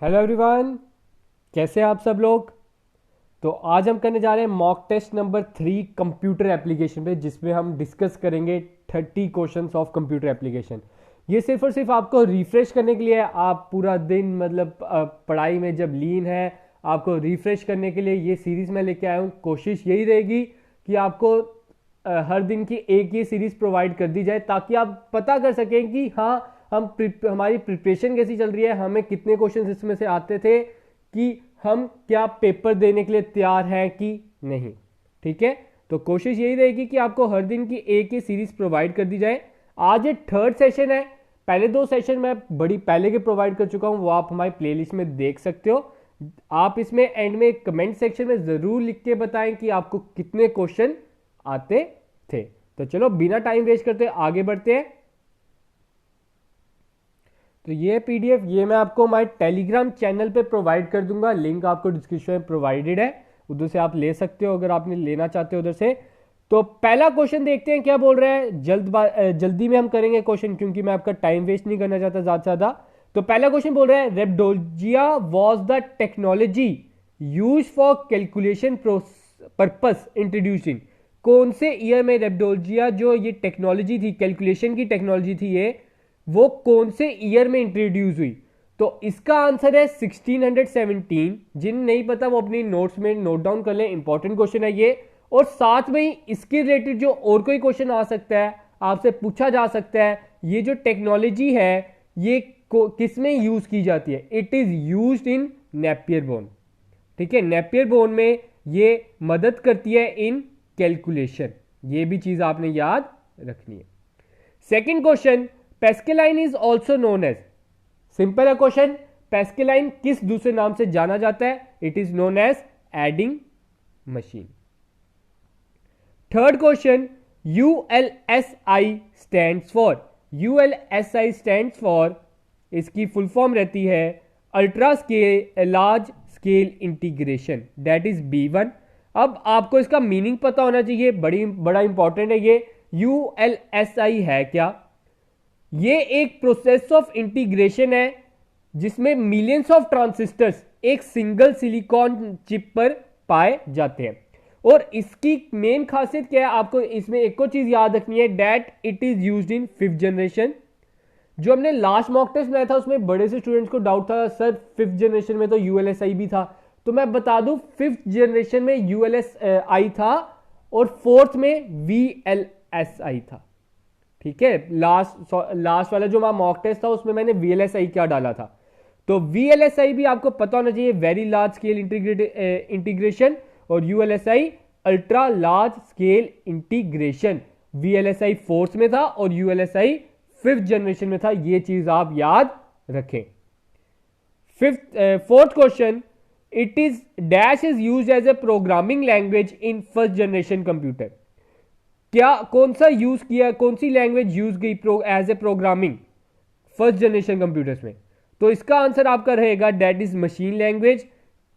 Hello everyone, कैसे हैं आप सब लोग। तो आज हम करने जा रहे हैं mock test number 3 computer application पे, जिसमें हम डिस्कस करेंगे 30 क्वेश्चंस ऑफ कंप्यूटर एप्लीकेशन। ये सिर्फ और सिर्फ आपको रिफ्रेश करने के लिए है। आप पूरा दिन मतलब पढ़ाई में जब लीन है, आपको रिफ्रेश करने के लिए ये सीरीज मैं लेके आया हूँ। कोशिश यही रहेगी कि आपको हर दिन की एक ये सीरीज प्रोवाइड कर दी जाए, ताकि आप पता कर सकें कि हाँ हमारी प्रिपरेशन कैसी चल रही है, हमें कितने क्वेश्चन इसमें से आते थे, कि हम क्या पेपर देने के लिए तैयार हैं कि नहीं। ठीक है, तो कोशिश यही रहेगी कि आपको हर दिन की एक ही सीरीज प्रोवाइड कर दी जाए। आज ये थर्ड सेशन है। पहले 2 सेशन मैं बड़ी पहले के प्रोवाइड कर चुका हूं, वो आप हमारी प्लेलिस्ट में देख सकते हो। आप इसमें एंड में कमेंट सेक्शन में जरूर लिख के बताएं कि आपको कितने क्वेश्चन आते थे। तो चलो बिना टाइम वेस्ट करते आगे बढ़ते हैं। तो ये पीडीएफ ये मैं आपको हमारे टेलीग्राम चैनल पे प्रोवाइड कर दूंगा, लिंक आपको डिस्क्रिप्शन में प्रोवाइडेड है, उधर से आप ले सकते हो अगर आपने लेना चाहते हो उधर से। तो पहला क्वेश्चन देखते हैं क्या बोल रहा है। जल्दी में हम करेंगे क्वेश्चन, क्योंकि मैं आपका टाइम वेस्ट नहीं करना चाहता ज्यादा से ज्यादा। तो पहला क्वेश्चन बोल रहा है, rhabdologia was the technology use for calculation purpose introduce in. कौन से ईयर में रेप्डोल्जिया जो ये टेक्नोलॉजी थी, कैलकुलेशन की टेक्नोलॉजी थी, ये वो कौन से ईयर में इंट्रोड्यूस हुई। तो इसका आंसर है 1617। जिन नहीं पता वो अपनी नोट्स में नोट डाउन कर लें, इंपॉर्टेंट क्वेश्चन है ये। और साथ में ही इसके रिलेटेड जो और कोई क्वेश्चन आ सकता है, आपसे पूछा जा सकता है, ये जो टेक्नोलॉजी है ये किस में यूज की जाती है। It is used in Napier bone. ठीक है, नेपियर बोन में ये मदद करती है इन कैलकुलेशन। ये भी चीज आपने याद रखनी है। Second question, Pascaline is also known as. Simple है क्वेश्चन, पैस्केलाइन किस दूसरे नाम से जाना जाता है। It is known as adding machine. Third question, ULSI stands for. ULSI stands for, इसकी फुल फॉर्म रहती है ultra scale large scale integration, that is B1। अब आपको इसका मीनिंग पता होना चाहिए, बड़ा इंपॉर्टेंट है ये। यूएलएसआई है क्या? ये एक प्रोसेस ऑफ इंटीग्रेशन है जिसमें मिलियंस ऑफ ट्रांजिस्टर्स एक सिंगल सिलिकॉन चिप पर पाए जाते हैं। और इसकी मेन खासियत क्या है, आपको इसमें एक और चीज याद रखनी है, that it is used in 5th generation. जो हमने लास्ट मॉक टेस्ट बनाया था उसमें बड़े से स्टूडेंट्स को डाउट था, सर 5th जनरेशन में तो यूएलएसआई भी था। तो मैं बता दूं 5th जनरेशन में यूएलएसआई था और 4th में वीएलएसआई था। ठीक है, लास्ट वाला जो हमारा मॉक टेस्ट था उसमें मैंने वीएलएसआई क्या डाला था। तो वीएलएसआई भी आपको पता होना चाहिए, वेरी लार्ज स्केल इंटीग्रेशन, और ULSI ultra large scale integration. VLSI 4th में था और यूएलएसआई 5th जनरेशन में था। ये चीज आप याद रखें। Fourth question, it is dash is used as a programming language in 1st generation computer. क्या कौन सा यूज किया, कौन सी लैंग्वेज यूज गई as a programming 1st generation computers में। तो इसका आंसर आपका रहेगा that is machine language.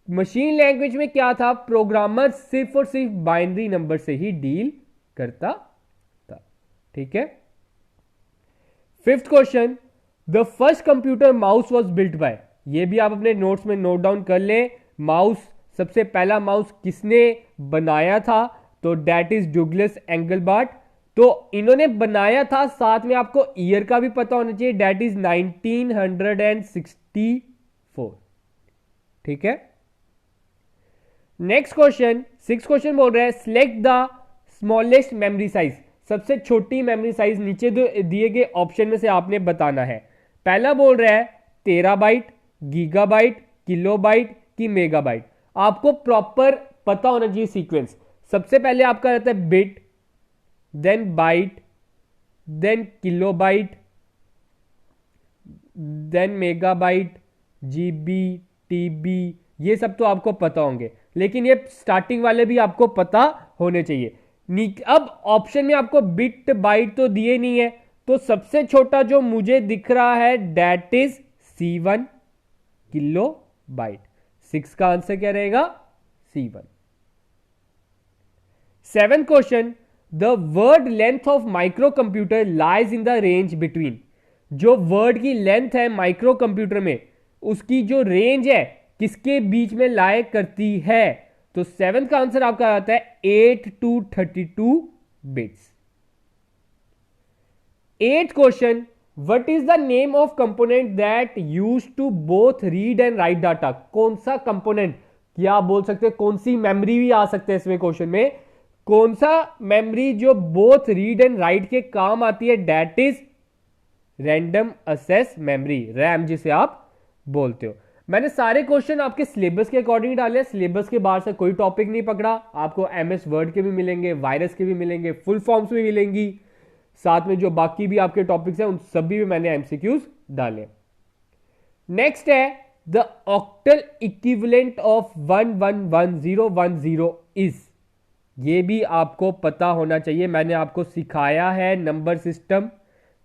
Machine language में क्या था, प्रोग्रामर सिर्फ और सिर्फ बाइनरी नंबर से ही डील करता था। ठीक है। 5th question, the first computer mouse was built by. ये भी आप अपने नोट्स में नोट डाउन कर लें। माउस, सबसे पहला माउस किसने बनाया था, तो दैट इज डुगलस एंगलबार्ट। तो इन्होंने बनाया था, साथ में आपको ईयर का भी पता होना चाहिए, दैट इज 1964। ठीक है। नेक्स्ट क्वेश्चन, 6th क्वेश्चन बोल रहा है, select the smallest memory size. सबसे छोटी मेमोरी साइज नीचे दिए गए ऑप्शन में से आपने बताना है। पहला बोल रहा है टेराबाइट, गीगाबाइट, किलोबाइट की मेगाबाइट। आपको प्रॉपर पता होना चाहिए सीक्वेंस। सबसे पहले आपका रहता है bit, then byte, then kilobyte, then megabyte, GB, TB, ये सब तो आपको पता होंगे, लेकिन ये स्टार्टिंग वाले भी आपको पता होने चाहिए। अब ऑप्शन में आपको बिट बाइट तो दिए नहीं है, तो सबसे छोटा जो मुझे दिख रहा है that is C1 kilo byte. 6 का आंसर क्या रहेगा, C1। 7th question, the word length of micro computer lies in the range between. जो वर्ड की लेंथ है माइक्रो कंप्यूटर में, उसकी जो रेंज है किसके बीच में लाए करती है? तो 7th का आंसर आपका आता है 8 to 32 बिट्स। 8th question, what is the name of component that use to both read and write data? कौन सा कंपोनेंट, या आप बोल सकते हैं कौन सी मेमोरी भी आ सकते हैं इसमें क्वेश्चन में, कौन सा मेमोरी जो बोथ रीड एंड राइट के काम आती है? That is random access memory, RAM जिसे आप बोलते हो। मैंने सारे क्वेश्चन आपके सिलेबस के अकॉर्डिंग डाले, सिलेबस के बाहर से कोई टॉपिक नहीं पकड़ा। आपको एमएस वर्ड के भी मिलेंगे, वायरस के भी मिलेंगे, फुल फॉर्म्स भी मिलेंगी, साथ में जो बाकी भी आपके टॉपिक्स हैं उन सभी में मैंने एमसीक्यूज डाले। नेक्स्ट है the octal equivalent of 111010 is, ये भी आपको पता होना चाहिए। मैंने आपको सिखाया है नंबर सिस्टम,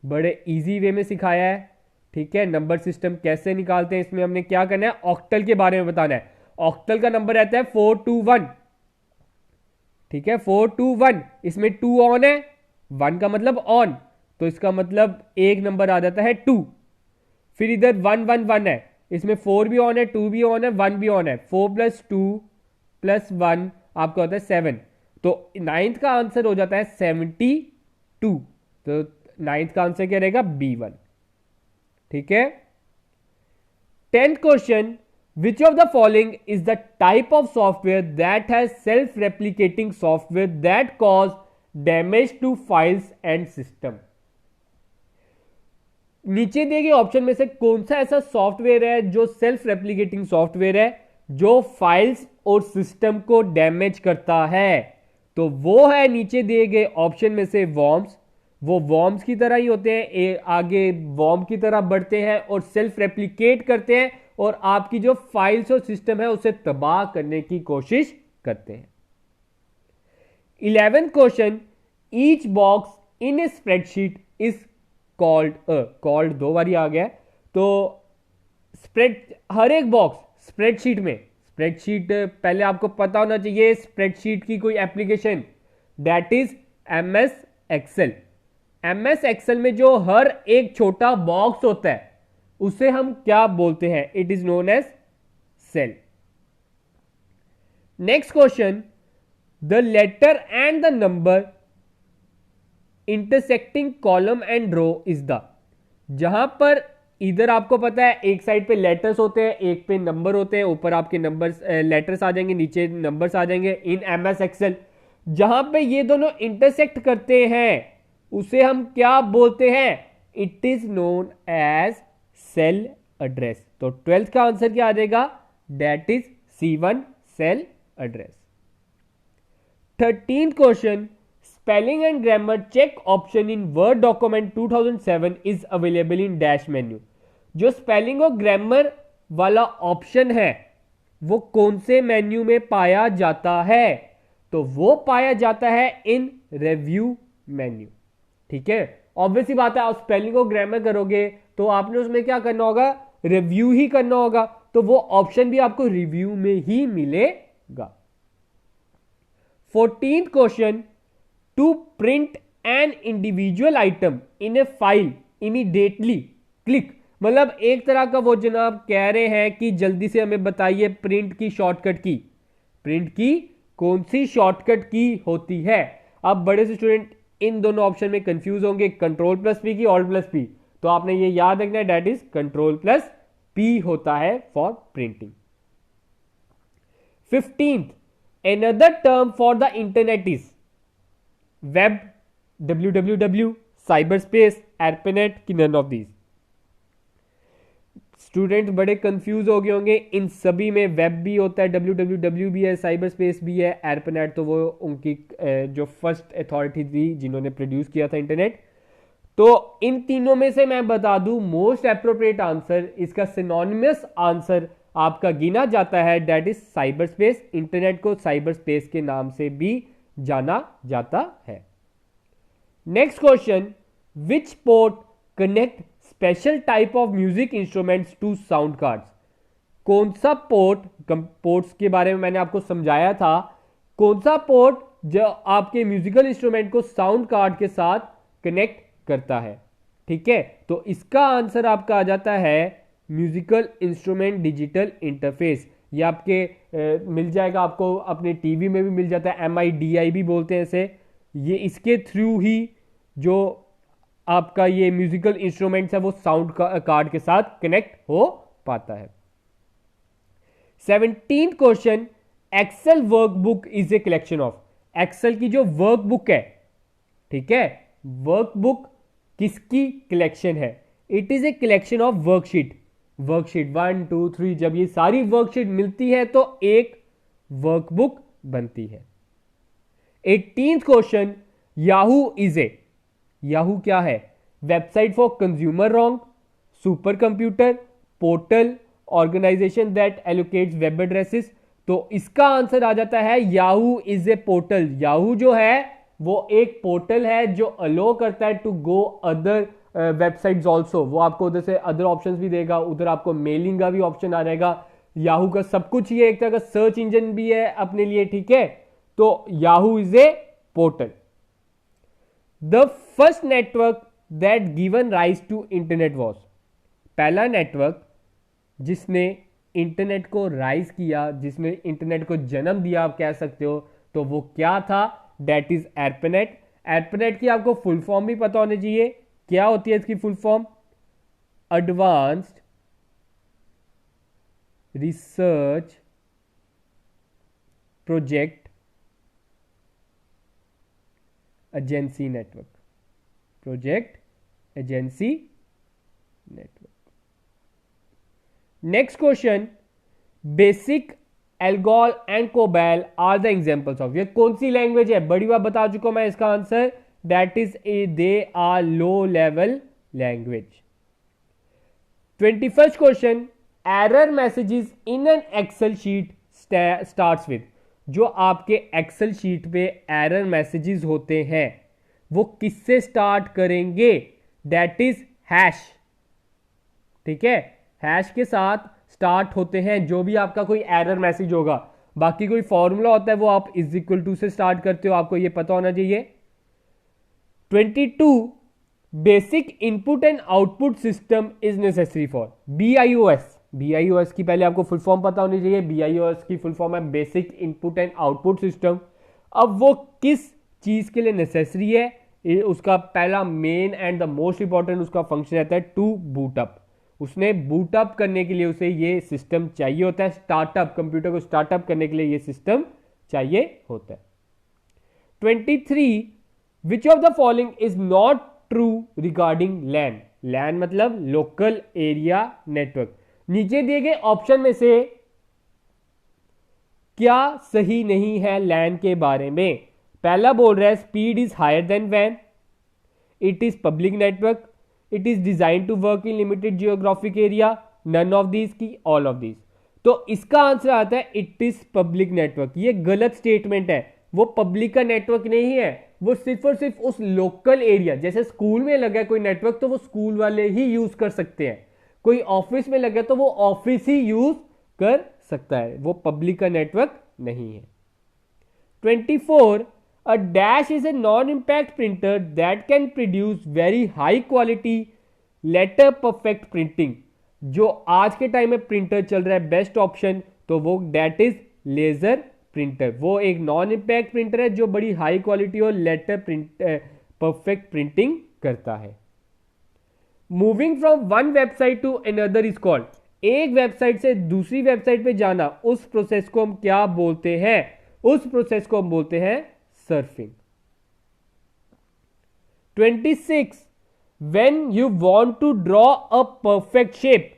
बड़े इजी वे में सिखाया है, ठीक है। नंबर सिस्टम कैसे निकालते हैं, इसमें हमने क्या करना है, ऑक्टल के बारे में बताना है। ऑक्टल का नंबर रहता है 421, ठीक है, 421। इसमें 2 ऑन है, 1 का मतलब ऑन, तो इसका मतलब एक नंबर आ जाता है 2। फिर इधर 111 है, इसमें 4 भी ऑन है, 2 भी ऑन है, 1 भी ऑन है। 4 + 2 + 1 आपका होता है 7। तो 9th का आंसर हो जाता है 72। तो 9th का आंसर क्या रहेगा? B1, ठीक है। 10th question, which of the following is the type of software that has self replicating software that cause damage to files and system? नीचे दिए गए ऑप्शन में से कौन सा ऐसा सॉफ्टवेयर है जो सेल्फ रेप्लीकेटिंग सॉफ्टवेयर है जो फाइल्स और सिस्टम को डैमेज करता है? तो वो है नीचे दिए गए ऑप्शन में से वॉर्म्स। वो वॉर्म्स की तरह ही होते हैं, आगे वॉर्म की तरह बढ़ते हैं और सेल्फ रेप्लिकेट करते हैं और आपकी जो फाइल्स और सिस्टम है उसे तबाह करने की कोशिश करते हैं। 11th question, each box in A spreadsheet is called, called 2 बारी आ गया है, तो हर एक बॉक्स स्प्रेडशीट में, स्प्रेडशीट पहले आपको पता होना चाहिए स्प्रेडशीट की कोई application, that is MS Excel. MS Excel में जो हर एक छोटा बॉक्स होता है उसे हम क्या बोलते हैं? It is known as cell. Next question, the letter and the number intersecting column and row is the, जहां पर इधर आपको पता है एक साइड पे लेटर्स होते हैं, एक पे नंबर होते हैं, ऊपर आपके नंबर्स लेटर्स आ जाएंगे, नीचे नंबर्स आ जाएंगे इन एमएस एक्सेल। जहां पे ये दोनों इंटरसेक्ट करते हैं उसे हम क्या बोलते हैं? It is known as cell address. तो 12th का आंसर क्या आ जाएगा? That is C1, cell address. 13th question, spelling and grammar check option in Word document 2007 is available in dash menu. जो स्पेलिंग और ग्रामर वाला ऑप्शन है वो कौन से मेन्यू में पाया जाता है? तो वो पाया जाता है इन रिव्यू मेन्यू, ठीक है। ऑब्वियसली बात है, आप स्पेलिंग और ग्रामर करोगे तो आपने उसमें क्या करना होगा? रिव्यू ही करना होगा, तो वो ऑप्शन भी आपको रिव्यू में ही मिलेगा। 14th question, to print an individual item in a file immediately click, मतलब एक तरह का वो जनाब कह रहे हैं कि जल्दी से हमें बताइए प्रिंट की शॉर्टकट की, प्रिंट की कौन सी शॉर्टकट की होती है? अब बड़े से स्टूडेंट इन दोनों ऑप्शन में कंफ्यूज होंगे, Ctrl+P की Alt+P, तो आपने ये याद रखना है दैट इज Ctrl+P होता है for printing. 15th, another term for the internet is web, www, cyberspace, ARPANET की none of these। स्टूडेंट बड़े कंफ्यूज हो गए होंगे, इन सभी में वेब भी होता है, www भी है, साइबर स्पेस भी है, ARPANET तो वो उनकी जो फर्स्ट अथॉरिटी थी जिन्होंने प्रोड्यूस किया था इंटरनेट। तो इन तीनों में से मैं बता दूं मोस्ट एप्रोप्रिएट आंसर, इसका सिनोनिमस आंसर आपका गिना जाता है that is cyber space. Internet को साइबर स्पेस के नाम से भी जाना जाता है। Next question, which port connect special type of music instruments to sound cards? कौन सा पोर्ट, पोर्ट्स के बारे में मैंने आपको समझाया था, कौन सा पोर्ट जो आपके म्यूजिकल इंस्ट्रूमेंट को साउंड कार्ड के साथ कनेक्ट करता है, ठीक है। तो इसका आंसर आपका आ जाता है म्यूजिकल इंस्ट्रूमेंट डिजिटल इंटरफेस। ये आपके मिल जाएगा, आपको अपने टीवी में भी मिल जाता है, MIDI भी बोलते हैं इसे। ये इसके थ्रू ही जो आपका ये म्यूजिकल इंस्ट्रूमेंट्स है वो साउंड कार्ड के साथ कनेक्ट हो पाता है। 17th question, Excel workbook is a collection of. Excel की जो वर्कबुक है, ठीक है, वर्कबुक किसकी कलेक्शन है? It is a collection of worksheet. Worksheet 1 2 3, जब ये सारी वर्कशीट मिलती है तो एक वर्कबुक बनती है। 18th question, Yahoo is a. Yahoo क्या है? Website for consumer wrong, super computer, portal, organization that allocates web addresses. तो इसका आंसर आ जाता है Yahoo is a portal. Yahoo जो है वो एक पोर्टल है जो अलो करता है to go other websites also. वो आपको उधर से अदर ऑप्शंस भी देगा, उधर आपको मेलिंग का भी ऑप्शन आ जाएगा। याहू का सब कुछ ये एक तरह का सर्च इंजन भी है अपने लिए, ठीक है। तो Yahoo is a portal. The first network that given rise to internet was. पहला नेटवर्क जिसने इंटरनेट को राइज किया, जिसने इंटरनेट को जन्म दिया आप कह सकते हो, तो वो क्या था? Date is एर्पनेट। एर्पनेट की आपको फुल फॉर्म भी पता होनी चाहिए। क्या होती है इसकी full form? Advanced research project agency network. Project agency network. Next question, basic, ALGOL and COBOL are the examples of. ये कौन सी लैंग्वेज है? बड़ी बार बता चुका हूं मैं इसका answer, that is they are low level language. 21st question, error messages in an Excel sheet starts with. जो आपके एक्सेल शीट पे एरर मैसेजेस होते हैं वो किससे स्टार्ट करेंगे? दैट इज हैश, ठीक है, हैश के साथ स्टार्ट होते हैं जो भी आपका कोई एरर मैसेज होगा। बाकी कोई फॉर्मूला होता है वो आप इज इक्वल टू से स्टार्ट करते हो, आपको ये पता होना चाहिए। 22, basic input and output system is necessary for BIOS। BIOS की पहले आपको फुल फॉर्म पता होनी चाहिए। BIOS की फुल फॉर्म है basic input and output system. अब वो किस चीज के लिए नेसेसरी है? उसका पहला main and the most important उसका फंक्शन रहता है टू बूट अप। उसने बूटअप करने के लिए उसे ये सिस्टम चाहिए होता है। स्टार्टअप, कंप्यूटर को स्टार्टअप करने के लिए ये सिस्टम चाहिए होता है। 23, which of the following is not true regarding LAN. LAN मतलब लोकल एरिया नेटवर्क। नीचे दिए गए ऑप्शन में से क्या सही नहीं है लैन के बारे में? पहला बोल रहा है स्पीड इज हायर देन वैन, it is public network, it is design to work in limited geographic area, none of these की ऑल ऑफ दीज। तो इसका आंसर आता है इट इज पब्लिक नेटवर्क। ये गलत स्टेटमेंट है। वो पब्लिक का नेटवर्क नहीं है, वो सिर्फ और सिर्फ उस लोकल एरिया, जैसे स्कूल में लगा कोई नेटवर्क तो वो स्कूल वाले ही यूज कर सकते हैं, कोई ऑफिस में लगा तो वो ऑफिस ही यूज कर सकता है, वो पब्लिक का नेटवर्क नहीं है। 24, a dash is a non-impact printer that can produce very high quality letter perfect printing। जो आज के टाइम में प्रिंटर चल रहा है बेस्ट ऑप्शन, तो वो दैट इज लेजर प्रिंटर। वो एक नॉन इम्पैक्ट प्रिंटर है जो बड़ी हाई क्वालिटी और लेटर प्रिंट परफेक्ट प्रिंटिंग करता है। Moving from one website to another is called. एक वेबसाइट से दूसरी वेबसाइट पे जाना, उस प्रोसेस को हम क्या बोलते हैं? उस प्रोसेस को हम बोलते हैं surfing. 26, when you want to draw a perfect shape,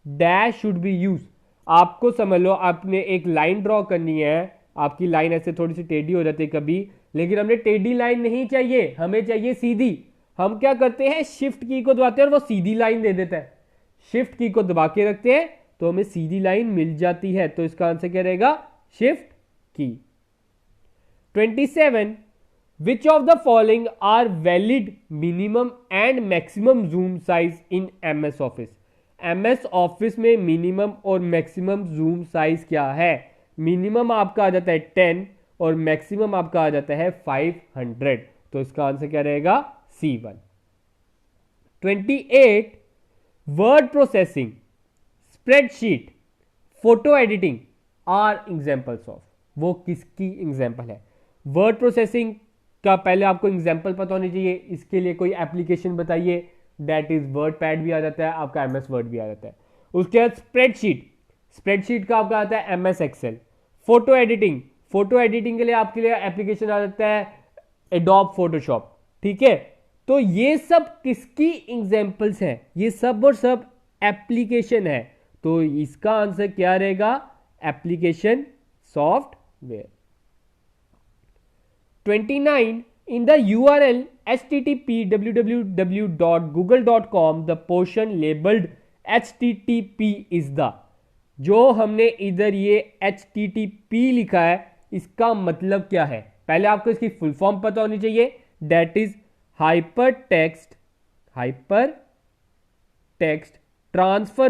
dash should be used। आपको समझ लो आपने एक लाइन ड्रॉ करनी है, आपकी लाइन ऐसे थोड़ी सी टेढ़ी हो जाती है कभी, लेकिन हमने टेढ़ी लाइन नहीं चाहिए, हमें चाहिए सीधी। हम क्या करते हैं, शिफ्ट की को दबाते हैं और वो सीधी लाइन दे देता है। शिफ्ट की को दबा के रखते हैं तो हमें सीधी लाइन मिल जाती है। तो इसका आंसर क्या रहेगा? शिफ्ट की। 27, which of the following are valid minimum and maximum zoom size in MS Office? MS Office में मिनिमम और मैक्सिमम जूम साइज क्या है? मिनिमम आपका आ जाता है 10 और मैक्सिमम आपका आ जाता है 500। तो इसका आंसर क्या रहेगा? C1। 28, word processing spreadsheet, photo editing are examples of, वो किसकी एग्जाम्पल है? वर्ड प्रोसेसिंग का पहले आपको एग्जाम्पल पता होनी चाहिए, इसके लिए कोई एप्लीकेशन बताइए, दैट इज वर्ड पैड भी आ जाता है, आपका एमएस वर्ड भी आ जाता है। उसके बाद स्प्रेडशीट, स्प्रेडशीट का आपका आता है MS Excel. Photo editing, photo editing के लिए आपके लिए एप्लीकेशन आ जाता है एडोब फोटोशॉप, ठीक है। तो ये सब किसकी एग्जाम्पल्स हैं? ये सब और सब एप्लीकेशन है, तो इसका आंसर क्या रहेगा? Application software. 29 in the URL http www.google.com the portion labeled http is the, जो हमने इधर ये http लिखा है इसका मतलब क्या है? पहले आपको इसकी फुल फॉर्म पता होनी चाहिए, that is hyper text transfer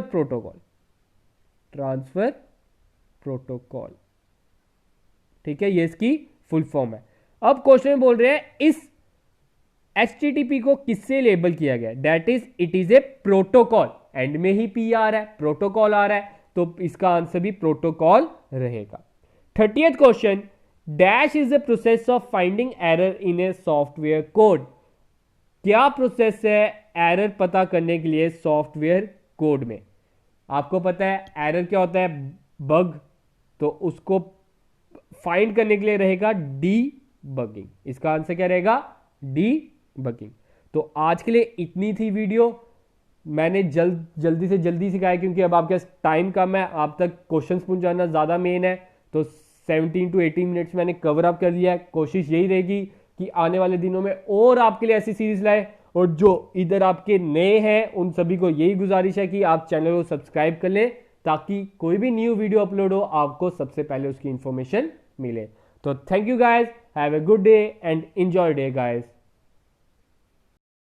protocol, ठीक है, ये इसकी फुल फॉर्म है। अब क्वेश्चन में बोल रहे हैं इस HTTP को किससे लेबल किया गया? That is it is a protocol, and में ही P आ रहा है, प्रोटोकॉल आ रहा है, तो इसका आंसर भी प्रोटोकॉल रहेगा। 30th question, dash is the process of finding error in a software code. क्या प्रोसेस है एरर पता करने के लिए सॉफ्टवेयर कोड में? आपको पता है एरर क्या होता है? बग, तो उसको फाइंड करने के लिए रहेगा डीबगिंग। इसका आंसर क्या रहेगा? डीबगिंग। तो आज के लिए इतनी थी वीडियो, मैंने जल्दी से जल्दी सिखाया क्योंकि अब आपके पास टाइम कम है, आप तक क्वेश्चंस पहुंचाना ज़्यादा मेन है, तो 17 to 18 मिनट्स मैंने कवर अप कर लिया है। कोशिश यही रहेगी कि आने वाले दिनों में और आपके लिए ऐसी सीरीज लाए, और जो इधर आपके नए हैं उन सभी को यही गुजारिश है कि आप चैनल को सब्सक्राइब कर लें, ताकि कोई भी न्यू वीडियो अपलोड हो आपको सबसे पहले उसकी इंफॉर्मेशन मिले। तो thank you guys, have a good day and enjoy day guys.